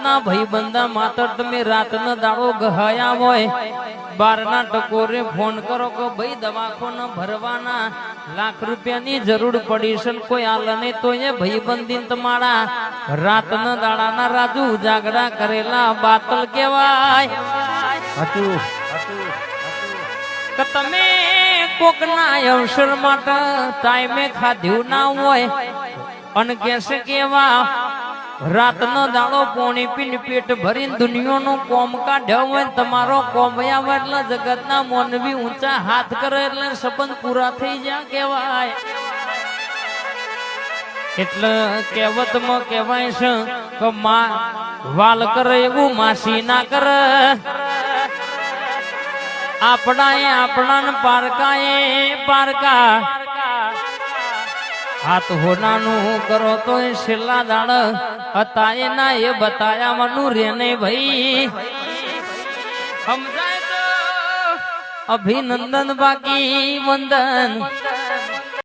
ના ભાઈ બંધા માત્ર તમે રાતનો દાડો ગહાયા હોય 12 ના ટકોરે ફોન કરો કે ભાઈ દવાખાને ભરવાના લાખ રૂપિયાની જરૂર પડી છે કોઈ આલ નહીં તો એ ભાઈ બંધી તમારા રાતના દાડાના રાજુ ઉજાગરા કરેલા બાતલ કહેવાય કે તમે કોકના અવસર માટે ટાઈમે ખાધ્યું ના હોય અને કેસે કેવા રાતનો દાડો પોણી પીને પેટ ભરીને દુનિયાનું કોમ કાઢ્યો હોય તમારો કોમયા હોય એટલે જગતના મોનવી ઊંચા હાથ કરે એટલે સંબંધ પૂરા થઈ જાય કહેવાય. એટલે કહેવતમાં કહેવાય છે કે માં વાલ કરે એવું માસી ના કરે. આપણાને પારકા હાથ હોનાનું કરો તો છેલ્લા દાડ હતા એના એ બતાયા મનું રે ને ભાઈ સમજાય તો અભિનંદન બાકી વંદન.